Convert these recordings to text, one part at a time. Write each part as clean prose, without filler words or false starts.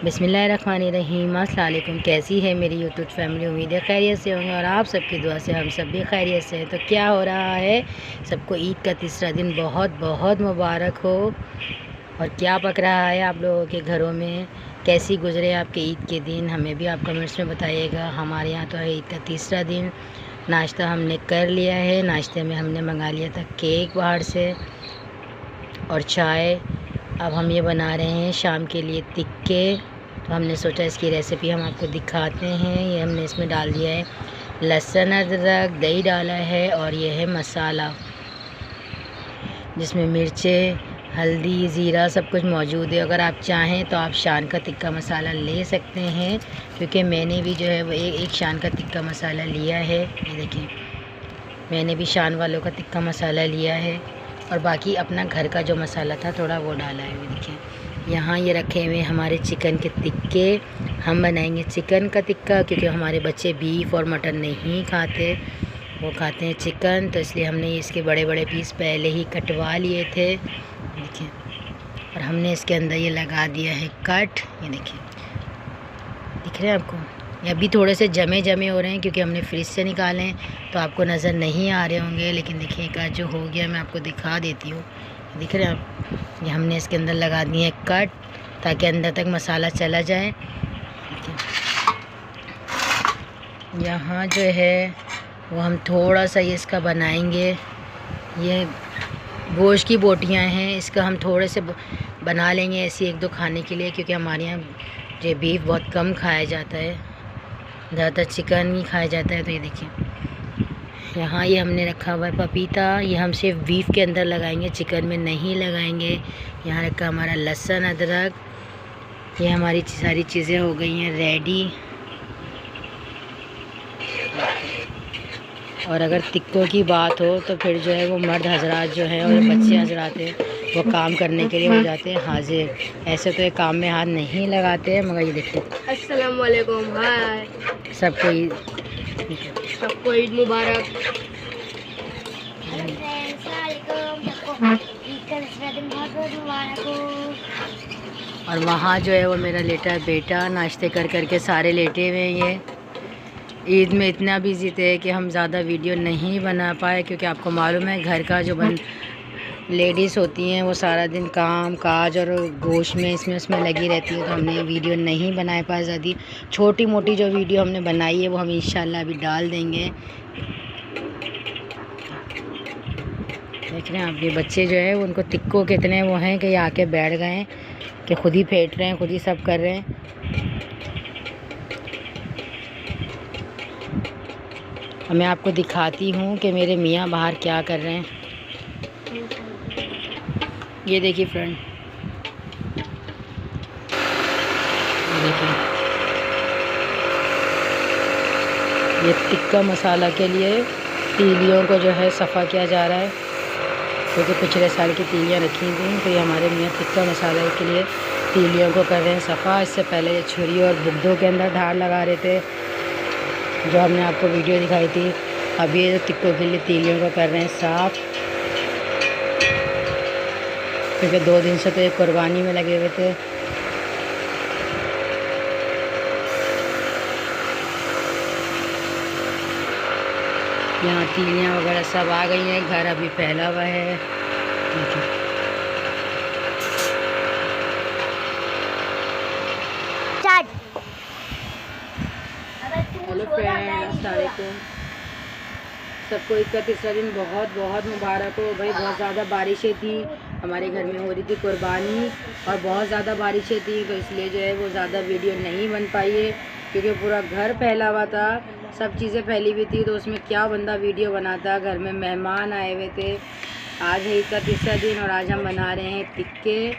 बिस्मिल्लाहिर्रहमानिर्रहीम। अस्सलाम वालेकुम। कैसी है मेरी यूट्यूब फैमिली? उम्मीद है खैरियत से होंगे और आप सबकी दुआ से हम सब भी खैरियत से हैं। तो क्या हो रहा है, सबको ईद का तीसरा दिन बहुत बहुत मुबारक हो। और क्या पक रहा है आप लोगों के घरों में, कैसी गुजरे आपके ईद के दिन, हमें भी आप कमेंट्स में बताइएगा। हमारे यहाँ तो है ईद का तीसरा दिन। नाश्ता हमने कर लिया है। नाश्ते में हमने मंगा लिया था केक बाहर से और चाय। अब हम ये बना रहे हैं शाम के लिए टिक्के। तो हमने सोचा इसकी रेसिपी हम आपको दिखाते हैं। ये हमने इसमें डाल दिया है लहसुन, अदरक, दही डाला है और ये है मसाला जिसमें मिर्चें, हल्दी, ज़ीरा सब कुछ मौजूद है। अगर आप चाहें तो आप शान का टिक्का मसाला ले सकते हैं, क्योंकि मैंने भी जो है वो एक शान का टिक्का मसाला लिया है। ये देखिए, मैंने भी शान वालों का टिक्का मसाला लिया है और बाकी अपना घर का जो मसाला था थोड़ा वो डाला है। ये देखिए, यहाँ ये रखे हुए हमारे चिकन के टिक्के। हम बनाएंगे चिकन का टिक्का, क्योंकि हमारे बच्चे बीफ और मटन नहीं खाते, वो खाते हैं चिकन। तो इसलिए हमने इसके बड़े बड़े पीस पहले ही कटवा लिए थे। देखिए, और हमने इसके अंदर ये लगा दिया है कट। ये देखिए, दिख रहे हैं आपको? ये अभी थोड़े से जमे जमे हो रहे हैं क्योंकि हमने फ्रिज से निकाले हैं, तो आपको नज़र नहीं आ रहे होंगे। लेकिन देखिए, एक जो हो गया मैं आपको दिखा देती हूँ। दिख रहे हैं आप? ये हमने इसके अंदर लगा दिए हैं कट, ताकि अंदर तक मसाला चला जाए। यहाँ जो है वो हम थोड़ा सा ये इसका बनाएंगे। ये गोश्त की बोटियाँ हैं, इसका हम थोड़े से बना लेंगे ऐसी एक दो खाने के लिए, क्योंकि हमारे यहाँ जो बीफ बहुत कम खाया जाता है, ज़्यादातर चिकन ही खाया जाता है। तो ये देखिए, यहाँ ये हमने रखा हुआ है पपीता। ये हम सिर्फ बीफ के अंदर लगाएंगे, चिकन में नहीं लगाएंगे। यहाँ रखा हमारा लहसुन, अदरक। ये हमारी सारी चीज़ें हो गई हैं रेडी। और अगर टिक्कों की बात हो तो फिर जो है वो मर्द हजरात जो हैं और बच्चे हजरात हैं वो काम करने के लिए हो जाते हैं हाजिर। ऐसे तो ये काम में हाथ नहीं लगाते हैं, मगर ये देखिए, अस्सलाम वालेकुम, हाय सबको ईद मुबारक। और वहाँ जो है वो मेरा लेटा बेटा, नाश्ते कर करके सारे लेटे हुए हैं। ये ईद में इतना बिजी थे कि हम ज़्यादा वीडियो नहीं बना पाए, क्योंकि आपको मालूम है घर का जो लेडीज़ होती हैं वो सारा दिन काम काज और गोश्त में इसमें उसमें लगी रहती है। तो हमने वीडियो नहीं बना पाए ज़्यादा। छोटी मोटी जो वीडियो हमने बनाई है वो हम इंशाल्लाह अभी डाल देंगे। देख रहे हैं आप, ये बच्चे जो है उनको टिक्कों के इतने वो हैं कि ये आके बैठ गए हैं कि खुद ही फेंट रहे हैं, खुद ही सब कर रहे हैं। मैं आपको दिखाती हूँ कि मेरे मियाँ बाहर क्या कर रहे हैं। ये देखिए फ्रेंड, देखिए, ये टिक्का मसाला के लिए तीलियों को जो है सफ़ा किया जा रहा है, क्योंकि पिछले साल की तीलियाँ रखी थी। तो ये हमारे मियाँ टिक्का मसाला के लिए तीलियों को कर रहे हैं सफ़ा। इससे पहले ये छुरी और बुगदों के अंदर धार लगा रहे थे, जो हमने आपको वीडियो दिखाई थी। अब ये टिक्कों के लिए तीलियों को कर रहे हैं साफ़, क्योंकि 2 दिन से तो ये कुर्बानी में लगे हुए थे। यहाँ तीलियाँ वगैरह सब आ गई हैं, घर अभी फैला हुआ है। हेलो फ्रेंड, अस्सलाम वालेकुम। सबको ईद का तीसरा दिन बहुत बहुत मुबारक हो। भाई बहुत ज़्यादा बारिशें थी, हमारे घर में हो रही थी कुर्बानी और बहुत ज़्यादा बारिशें थी, तो इसलिए जो है वो ज़्यादा वीडियो नहीं बन पाई है, क्योंकि पूरा घर फैला हुआ था, सब चीज़ें फैली हुई थी। तो उसमें क्या बंदा वीडियो बनाता, घर में मेहमान आए हुए थे। आज है ईद का तीसरा दिन और आज हम बना रहे हैं टिक्के।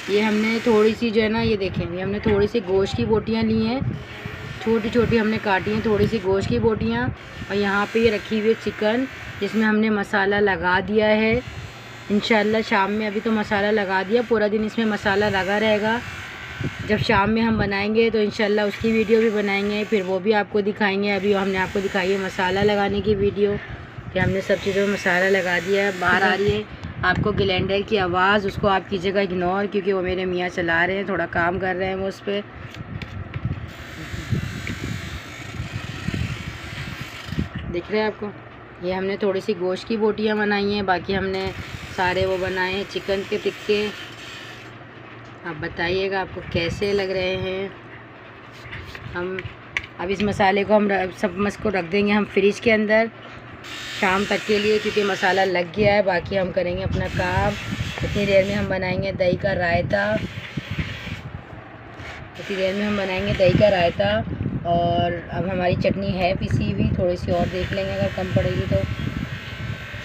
ये हमने थोड़ी सी जो है ना, ये देखें, ये हमने थोड़ी सी गोश्त की बोटियाँ ली हैं, छोटी छोटी हमने काटी हैं थोड़ी सी गोश्त की बोटियाँ। और यहाँ पे ये रखी हुई है चिकन, जिसमें हमने मसाला लगा दिया है। इंशाल्लाह शाम में, अभी तो मसाला लगा दिया, पूरा दिन इसमें मसाला लगा रहेगा। जब शाम में हम बनाएंगे तो इंशाल्लाह उसकी वीडियो भी बनाएंगे, फिर वो भी आपको दिखाएंगे। अभी हमने आपको दिखाई है मसाला लगाने की वीडियो, कि हमने सब चीज़ों में मसाला लगा दिया है। बाहर आ रही है आपको ग्राइंडर की आवाज़ उसको आप कीजिएगा इग्नोर, क्योंकि वो मेरे मियाँ चला रहे हैं, थोड़ा काम कर रहे हैं वो उस पर। दिख रहा है आपको? ये हमने थोड़ी सी गोश्त की बोटियाँ बनाई हैं, बाकी हमने सारे वो बनाए हैं चिकन के टिक्के। आप बताइएगा आपको कैसे लग रहे हैं। हम अब इस मसाले को हम सब को रख देंगे हम फ्रिज के अंदर शाम तक के लिए, क्योंकि मसाला लग गया है। बाकी हम करेंगे अपना काम। इतनी देर में हम बनाएंगे दही का रायता। और अब हमारी चटनी है पिसी हुई, थोड़ी सी और देख लेंगे अगर कम पड़ेगी तो।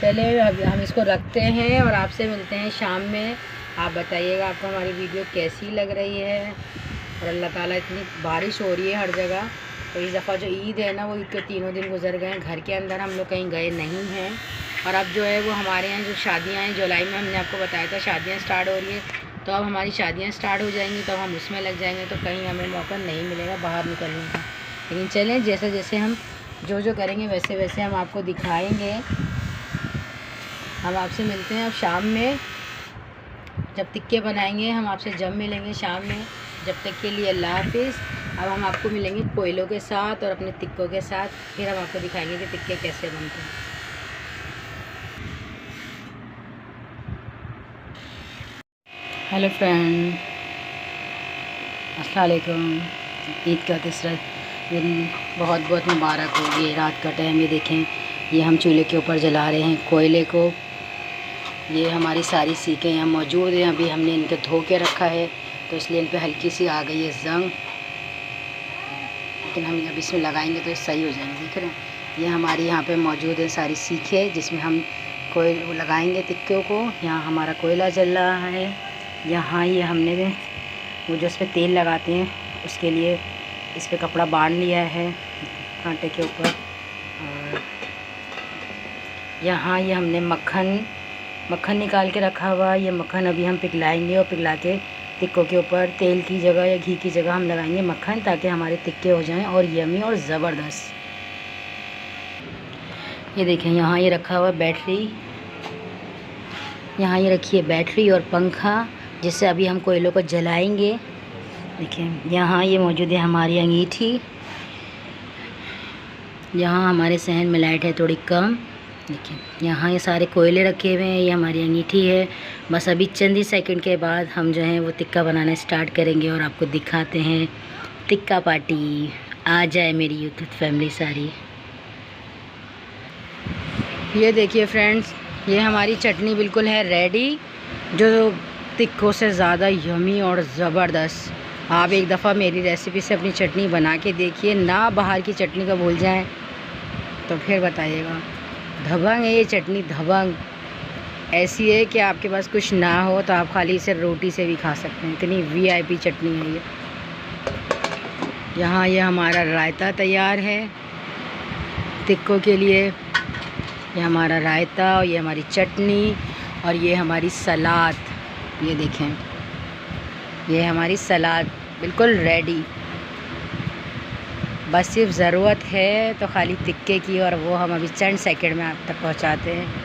चलिए अब हम इसको रखते हैं और आपसे मिलते हैं शाम में। आप बताइएगा आपको हमारी वीडियो कैसी लग रही है। और अल्लाह ताला, इतनी बारिश हो रही है हर जगह, तो इस दफ़ा जो ईद है ना, वो ईद के 3 दिन गुजर गए हैं घर के अंदर, हम लोग कहीं गए नहीं हैं। और अब जो है वो हमारे यहाँ जो शादियाँ हैं, जुलाई में हमने आपको बताया था शादियाँ स्टार्ट हो रही हैं, तो अब हमारी शादियाँ स्टार्ट हो जाएंगी, तो हम उसमें लग जाएंगे, तो कहीं हमें मौका नहीं मिलेगा बाहर निकलने का। लेकिन चलें, जैसे जैसे हम जो करेंगे वैसे वैसे हम आपको दिखाएँगे। हम आपसे मिलते हैं अब शाम में, जब टिक्के बनाएंगे हम आपसे जब मिलेंगे शाम में। जब तक के लिए अल्लाह हाफिज़। अब हम आपको मिलेंगे कोयलों के साथ और अपने टिक्कों के साथ, फिर हम आपको दिखाएंगे कि टिक्के कैसे बनते हैं। हेलो फ्रेंड, अस्सलाम वालेकुम। ईद का तीसरा दिन बहुत बहुत मुबारक हो। ये रात का टाइम, ये देखें, ये हम चूल्हे के ऊपर जला रहे हैं कोयले को। ये हमारी सारी सीखें यहाँ मौजूद हैं। अभी हमने इनको धो के रखा है, तो इसलिए इन पे हल्की सी आ गई है जंग, लेकिन हम जब इसमें लगाएंगे तो ये सही हो जाएंगे। देख रहे हैं, ये हमारी यहाँ पे मौजूद है सारी सीखें, जिसमें हम कोयले लगाएंगे टिक्कों को। यहाँ हमारा कोयला जल रहा है। यहाँ ये हमने वो जो इस पर तेल लगाते हैं उसके लिए इस पर कपड़ा बांध लिया है कांटे के ऊपर। और यहाँ ये हमने मक्खन निकाल के रखा हुआ। ये मक्खन अभी हम पिघलाएंगे और पिघला के टिक्कों के ऊपर तेल की जगह या घी की जगह हम लगाएंगे मक्खन, ताकि हमारे टिक्के हो जाएं और यमी और ज़बरदस्त। ये देखें, यहाँ ये रखा हुआ बैटरी, यहाँ ये रखी है बैटरी और पंखा, जिससे अभी हम कोयलों को जलाएंगे। देखें, यहाँ ये मौजूद है हमारी अंगीठी। यहाँ हमारे सहन में लाइट है थोड़ी कम। देखिए, यहाँ ये सारे कोयले रखे हुए हैं, ये हमारी अंगीठी है। बस अभी चंद ही सेकंड के बाद हम जो है वो टिक्का बनाना स्टार्ट करेंगे और आपको दिखाते हैं टिक्का पार्टी। आ जाए मेरी यूट्यूब फैमिली सारी। ये देखिए फ्रेंड्स, ये हमारी चटनी बिल्कुल है रेडी, जो टिक्कों से ज़्यादा यमी और ज़बरदस्त। आप एक दफ़ा मेरी रेसिपी से अपनी चटनी बना के देखिए, ना बाहर की चटनी को भूल जाएं, तो फिर बताइएगा। दबंग है ये चटनी, दबंग ऐसी है कि आपके पास कुछ ना हो तो आप खाली इसे रोटी से भी खा सकते हैं, इतनी वीआईपी चटनी है ये। यहाँ ये हमारा रायता तैयार है टिक्कों के लिए। ये हमारा रायता और ये हमारी चटनी और ये हमारी सलाद। ये देखें, ये हमारी सलाद बिल्कुल रेडी। बस सिर्फ ज़रूरत है तो खाली टिक्के की, और वो हम अभी चंद सेकंड में आप तक पहुंचाते हैं।